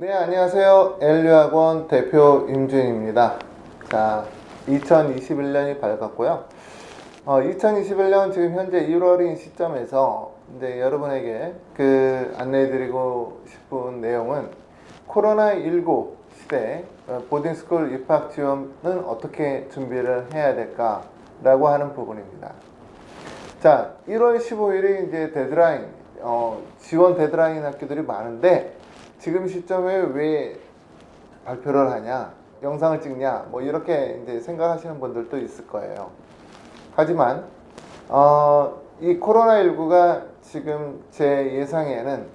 네, 안녕하세요. LU학원 대표 임준입니다. 자, 2021년이 밝았고요. 2021년 지금 현재 1월인 시점에서 이제 여러분에게 안내해드리고 싶은 내용은 코로나19 시대 보딩스쿨 입학 지원은 어떻게 준비를 해야 될까라고 하는 부분입니다. 자, 1월 15일이 이제 데드라인, 지원 데드라인 학교들이 많은데 지금 시점에 왜 발표를 하냐, 영상을 찍냐, 뭐 이렇게 이제 생각하시는 분들도 있을 거예요. 하지만 이 코로나19가 지금 제 예상에는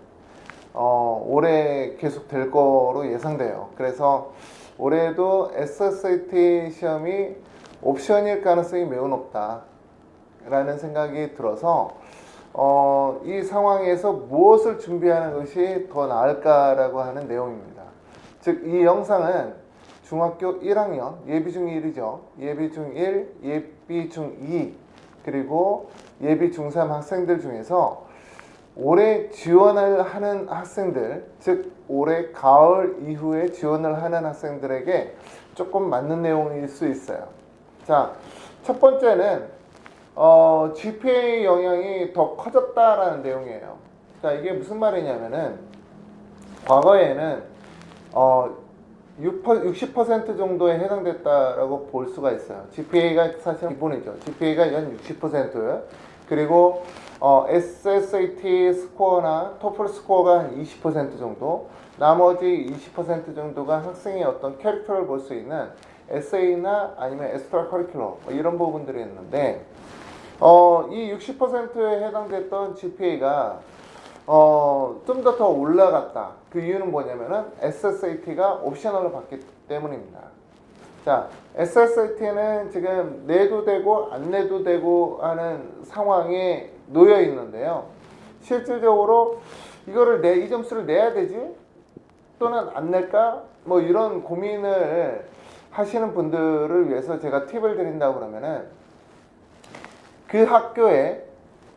올해 계속 될 거로 예상돼요. 그래서 올해도 SSAT 시험이 옵션일 가능성이 매우 높다 라는 생각이 들어서 이 상황에서 무엇을 준비하는 것이 더 나을까라고 하는 내용입니다. 즉, 이 영상은 중학교 1학년, 예비 중1이죠. 예비 중1, 예비 중2, 그리고 예비 중3 학생들 중에서 올해 지원을 하는 학생들, 즉 올해 가을 이후에 지원을 하는 학생들에게 조금 맞는 내용일 수 있어요. 자, 첫 번째는 GPA 영향이 더 커졌다라는 내용이에요. 자, 이게 무슨 말이냐면은 과거에는 60% 정도에 해당됐다라고 볼 수가 있어요. GPA가 사실 기본이죠. GPA가 연 60%, 그리고 SSAT 스코어나 토플 스코어가 한 20% 정도, 나머지 20% 정도가 학생의 어떤 캐릭터를 볼 수 있는 에세이나 아니면 에스트라 커리큘럼 이런 부분들이 있는데, 이 60%에 해당됐던 GPA가 좀 더 올라갔다. 그 이유는 뭐냐면은 SSAT가 옵셔널로 받기 때문입니다. 자, SSAT는 지금 내도 되고 안 내도 되고 하는 상황에 놓여 있는데요. 실질적으로 이 점수를 내야 되지? 또는 안 낼까? 뭐 이런 고민을 하시는 분들을 위해서 제가 팁을 드린다고 그러면은 그 학교에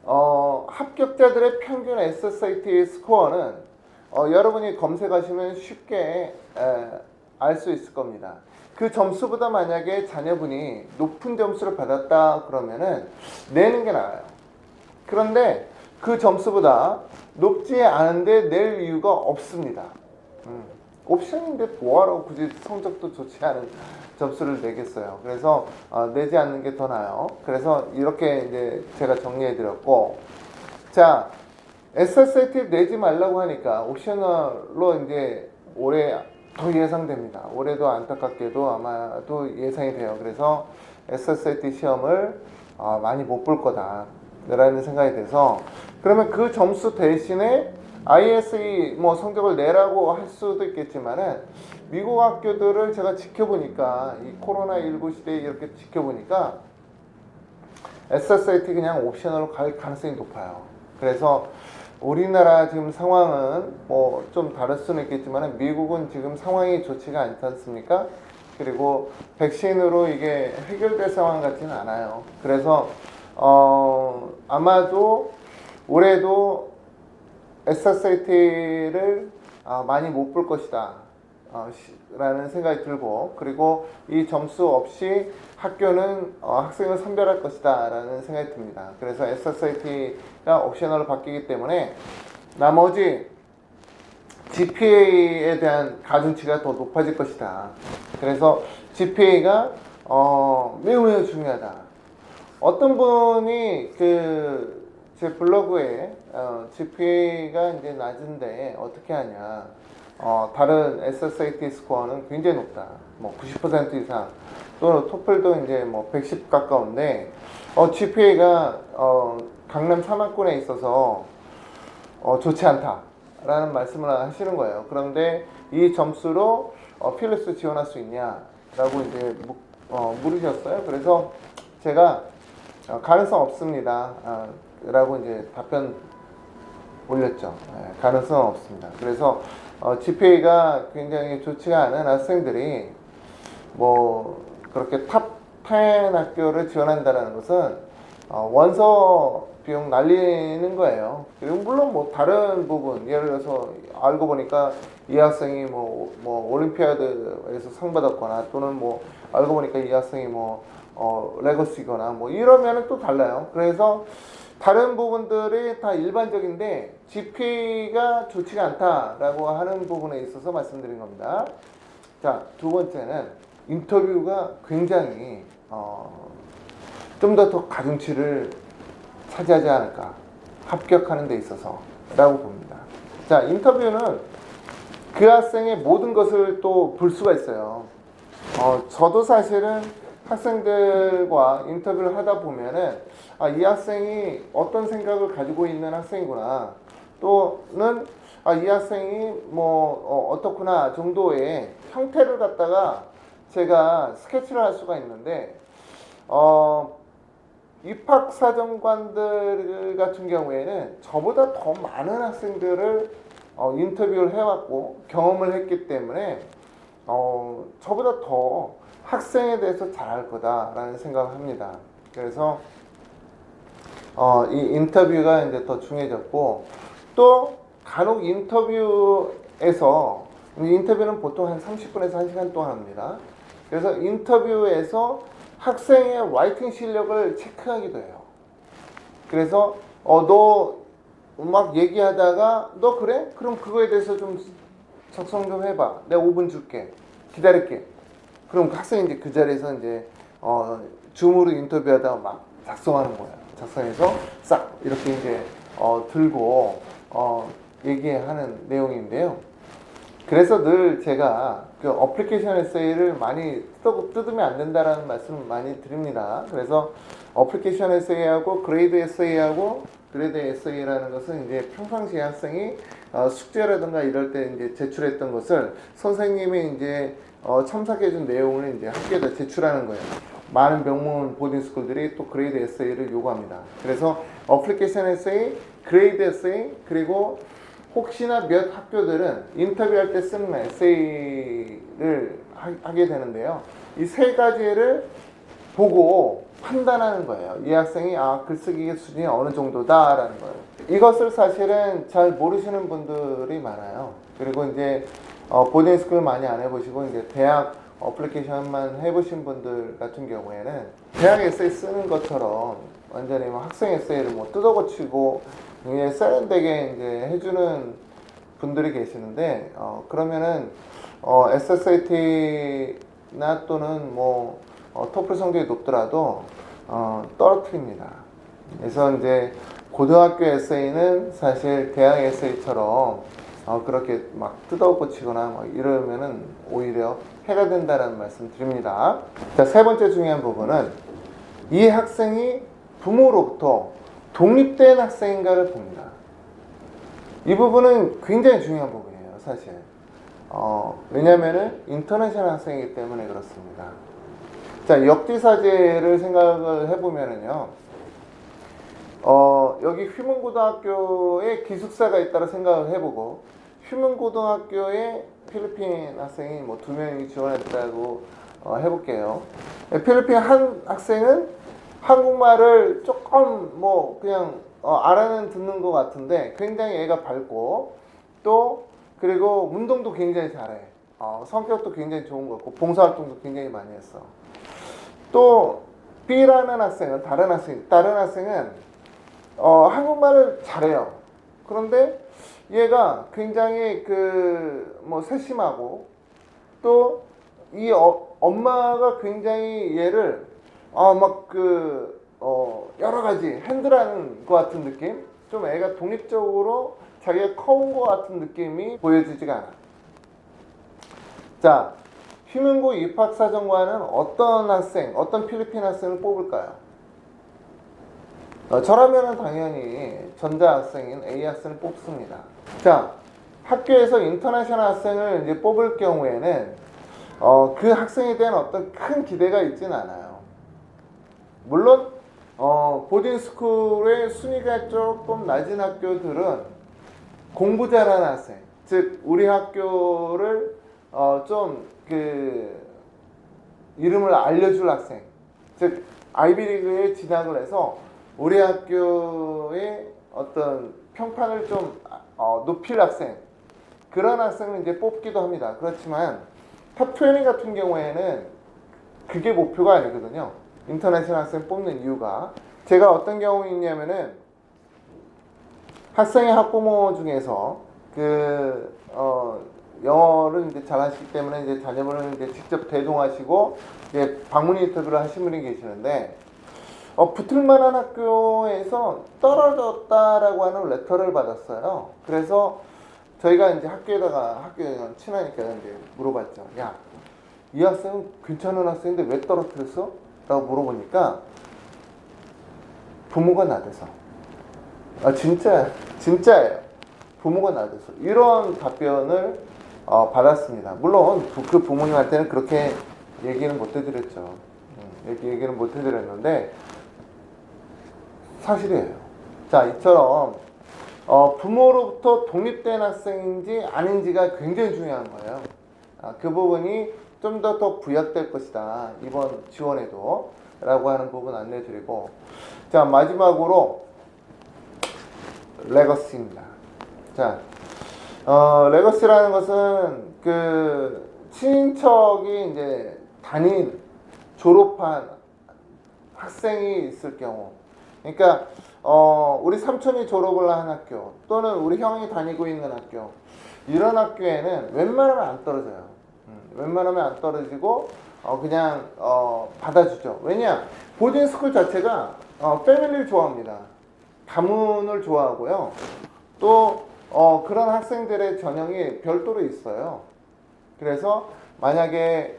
합격자들의 평균 SSAT 스코어는 여러분이 검색하시면 쉽게 알 수 있을 겁니다. 그 점수보다 만약에 자녀분이 높은 점수를 받았다 그러면은 내는 게 나아요. 그런데 그 점수보다 높지 않은데 낼 이유가 없습니다. 옵션인데 뭐하라고 굳이 성적도 좋지 않은 점수를 내겠어요. 그래서 내지 않는 게 더 나아요. 그래서 이렇게 이제 제가 정리해 드렸고, 자, SSAT 내지 말라고 하니까 옵셔널로 이제 올해 더 예상됩니다. 올해도 안타깝게도 아마도 예상이 돼요. 그래서 SSAT 시험을 많이 못 볼 거다라는 생각이 돼서, 그러면 그 점수 대신에 ISE 뭐 성적을 내라고 할 수도 있겠지만은 미국 학교들을 제가 지켜보니까 이 코로나19 시대에 이렇게 지켜보니까 SSAT 그냥 옵셔널로 갈 가능성이 높아요. 그래서 우리나라 지금 상황은 뭐 좀 다를 수는 있겠지만 미국은 지금 상황이 좋지가 않지 않습니까? 그리고 백신으로 이게 해결될 상황 같지는 않아요. 그래서 아마도 올해도 SSAT를 많이 못 볼 것이다 라는 생각이 들고, 그리고 이 점수 없이 학교는 학생을 선별할 것이다 라는 생각이 듭니다. 그래서 SSAT가 옵셔널로 바뀌기 때문에 나머지 GPA에 대한 가중치가 더 높아질 것이다. 그래서 GPA가 매우 중요하다. 어떤 분이 제 블로그에 GPA가 이제 낮은데 어떻게 하냐, 다른 SSAT 스코어는 굉장히 높다, 뭐 90% 이상, 또는 토플도 이제 뭐 110 가까운데 GPA가 강남 3학군에 있어서 좋지 않다라는 말씀을 하시는 거예요. 그런데 이 점수로 필리스 지원할 수 있냐라고 이제 물으셨어요. 그래서 제가 가능성 없습니다 라고 이제 답변 올렸죠. 가능성은 없습니다. 그래서 GPA가 굉장히 좋지가 않은 학생들이 뭐 그렇게 탑 10 학교를 지원한다는 것은 원서 비용 날리는 거예요. 그리고 물론 뭐 다른 부분, 예를 들어서 알고 보니까 이 학생이 뭐 올림피아드에서 상 받았거나, 또는 뭐 알고 보니까 이 학생이 레거시거나 뭐 이러면은 또 달라요. 그래서 다른 부분들이 다 일반적인데 GPA가 좋지가 않다라고 하는 부분에 있어서 말씀드린 겁니다. 자, 두 번째는 인터뷰가 굉장히 좀 더 가중치를 차지하지 않을까, 합격하는 데 있어서 라고 봅니다. 자, 인터뷰는 그 학생의 모든 것을 또 볼 수가 있어요. 저도 사실은 학생들과 인터뷰를 하다 보면은 이 학생이 어떤 생각을 가지고 있는 학생이구나, 또는 이 학생이 어떻구나 정도의 형태를 갖다가 제가 스케치를 할 수가 있는데, 입학사정관들 같은 경우에는 저보다 더 많은 학생들을 인터뷰를 해왔고 경험을 했기 때문에 저보다 더 학생에 대해서 잘 알 거다라는 생각을 합니다. 그래서 이 인터뷰가 이제 더 중요해졌고, 또 간혹 인터뷰는 보통 한 30분에서 1시간 동안 합니다. 그래서 인터뷰에서 학생의 라이팅 실력을 체크하기도 해요. 그래서 너 막 얘기하다가 너 그래? 그럼 그거에 대해서 좀 작성 좀 해봐. 내가 5분 줄게. 기다릴게. 그럼 학생이 이제 그 자리에서 이제 줌으로 인터뷰하다가 막 작성하는 거예요. 작성해서 싹 이렇게 이제 들고 얘기하는 내용인데요. 그래서 늘 제가 그 어플리케이션 에세이를 많이 뜯으면 안 된다라는 말씀을 많이 드립니다. 그래서 어플리케이션 에세이하고 그레이드 에세이라는 것은 이제 평상시에 학생이 숙제라든가 이럴 때 이제 제출했던 것을 선생님이 이제 첨삭해준 내용을 이제 학교에다 제출하는 거예요. 많은 명문 보딩스쿨들이 또 그레이드 에세이를 요구합니다. 그래서 어플리케이션 에세이, 그레이드 에세이, 그리고 혹시나 몇 학교들은 인터뷰할 때 쓰는 에세이를 하게 되는데요. 이 세 가지를 보고 판단하는 거예요. 이 학생이 글쓰기 수준이 어느 정도다라는 거예요. 이것을 사실은 잘 모르시는 분들이 많아요. 그리고 이제 보딩스쿨 많이 안 해보시고 이제 대학 어플리케이션만 해보신 분들 같은 경우에는 대학 에세이 쓰는 것처럼 완전히 학생 에세이를 뜯어고치고 굉장히 세련되게 이제 해주는 분들이 계시는데, 그러면은 SSAT나 또는 토플 성적이 높더라도 떨어뜨립니다. 그래서 이제 고등학교 에세이는 사실 대학 에세이처럼 그렇게 막 뜯어고치거나 이러면은 오히려 해가 된다는 말씀 드립니다. 자, 세 번째 중요한 부분은 이 학생이 부모로부터 독립된 학생인가를 봅니다. 이 부분은 굉장히 중요한 부분이에요, 사실. 왜냐면은 인터내셔널 학생이기 때문에 그렇습니다. 자, 역지사지를 생각을 해보면은요, 여기 휘문고등학교에 기숙사가 있다고 생각을 해보고, 휘문고등학교에 필리핀 학생이 2명이 지원했다고 해볼게요. 필리핀 한 학생은 한국말을 조금 그냥 알아는 듣는 것 같은데 굉장히 애가 밝고, 또 그리고 운동도 굉장히 잘해. 성격도 굉장히 좋은 것 같고 봉사활동도 굉장히 많이 했어. 또 B라는 학생은 다른 학생은 한국말을 잘해요. 그런데 얘가 굉장히 세심하고, 또 이 엄마가 굉장히 얘를 여러 가지 핸들하는 것 같은 느낌? 좀 애가 독립적으로 자기가 커온 것 같은 느낌이 보여지지가 않아. 자, 휘문고 입학사정관은 어떤 필리핀 학생을 뽑을까요? 저라면 당연히 전자 학생인 A 학생을 뽑습니다. 자, 학교에서 인터내셔널 학생을 이제 뽑을 경우에는 그 학생에 대한 어떤 큰 기대가 있지는 않아요. 물론 보딩스쿨의 순위가 조금 낮은 학교들은 공부 잘하는 학생, 즉 우리 학교를 이름을 알려줄 학생, 즉 아이비리그에 진학을 해서 우리 학교의 어떤 평판을 좀 높일 학생, 그런 학생을 이제 뽑기도 합니다. 그렇지만 탑20 같은 경우에는 그게 목표가 아니거든요. 인터내셔널 학생 뽑는 이유가, 제가 어떤 경우 있냐면은 학생의 학부모 중에서 영어를 이제 잘하시기 때문에 이제 자녀분을 이제 직접 대동하시고 이제 방문 인터뷰를 하신 분이 계시는데, 붙을만한 학교에서 떨어졌다라고 하는 레터를 받았어요. 그래서 저희가 이제 학교에다가 친하니까 이제 물어봤죠. 야, 이 학생은 괜찮은 학생인데 왜 떨어뜨렸어? 라고 물어보니까 부모가 나대서. 진짜예요. 부모가 나대서. 이런 답변을 받았습니다. 물론 그 부모님한테는 그렇게 얘기는 못 해드렸죠. 얘기는 못 해드렸는데 사실이에요. 자, 이처럼 부모로부터 독립된 학생인지 아닌지가 굉장히 중요한 거예요. 그 부분이 좀 더 부각될 것이다, 이번 지원에도 라고 하는 부분 안내드리고, 자, 마지막으로 레거시입니다. 자, 레거시라는 것은 그 친인척이 이제 졸업한 학생이 있을 경우, 그러니까 우리 삼촌이 졸업을 한 학교, 또는 우리 형이 다니고 있는 학교, 이런 학교에는 웬만하면 안 떨어져요. 웬만하면 안 떨어지고 그냥 받아주죠. 왜냐? 보딩스쿨 자체가 패밀리를 좋아합니다. 가문을 좋아하고요. 또 그런 학생들의 전형이 별도로 있어요. 그래서 만약에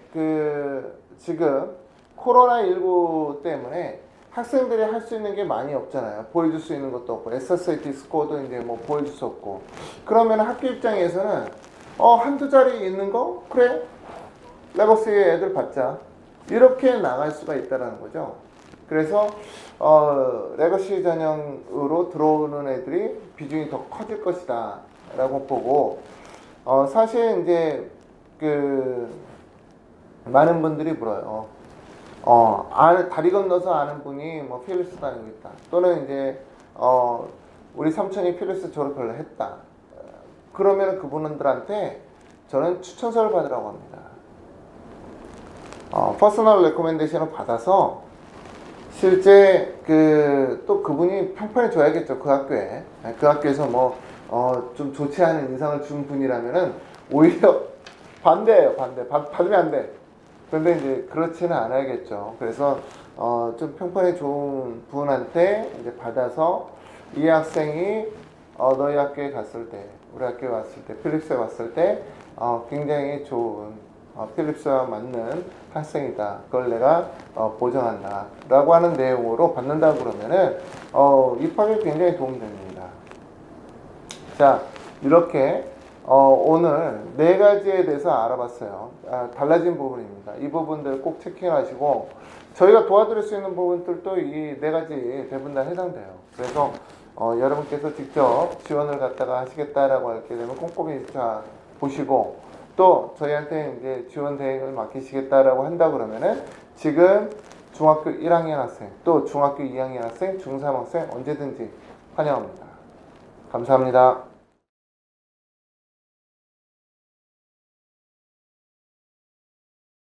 지금 코로나19 때문에 학생들이 할 수 있는 게 많이 없잖아요. 보여줄 수 있는 것도 없고, SSAT 스코어도 이제 뭐 보여줄 수 없고, 그러면 학교 입장에서는 한두 자리 있는 거? 그래, 레거시 애들 받자, 이렇게 나갈 수가 있다는 거죠. 그래서 레거시 전형으로 들어오는 애들이 비중이 더 커질 것이다 라고 보고, 사실 이제 많은 분들이 물어요. 다리 건너서 아는 분이 뭐 필리스 다니고 있다, 또는 이제 우리 삼촌이 필리스 졸업을 했다. 그러면 그분들한테 저는 추천서를 받으라고 합니다. 퍼스널 레코멘데이션을 받아서 실제 또 그분이 평판을 줘야겠죠. 그 학교에. 그 학교에서 뭐 좀 좋지 않은 인상을 준 분이라면은 오히려 반대예요. 받으면 안 돼. 그런데 이제 그렇지는 않아야겠죠. 그래서 좀 평판이 좋은 분한테 이제 받아서 이 학생이 너희 학교에 갔을 때, 우리 학교에 왔을 때, 필립스에 왔을 때 굉장히 좋은 필립스와 맞는 학생이다, 그걸 내가 보장한다 라고 하는 내용으로 받는다 그러면은 입학에 굉장히 도움됩니다. 자, 이렇게 오늘 4가지에 대해서 알아봤어요. 달라진 부분입니다. 이 부분들 꼭 체크하시고, 저희가 도와드릴 수 있는 부분들도 이 4가지 대부분 다 해당돼요. 그래서 여러분께서 직접 지원을 갖다가 하시겠다라고 할 게 되면 꼼꼼히 보시고, 또 저희한테 이제 지원 대행을 맡기시겠다라고 한다 그러면은 지금 중학교 1학년 학생, 또 중학교 2학년 학생, 중3 학생 언제든지 환영합니다. 감사합니다.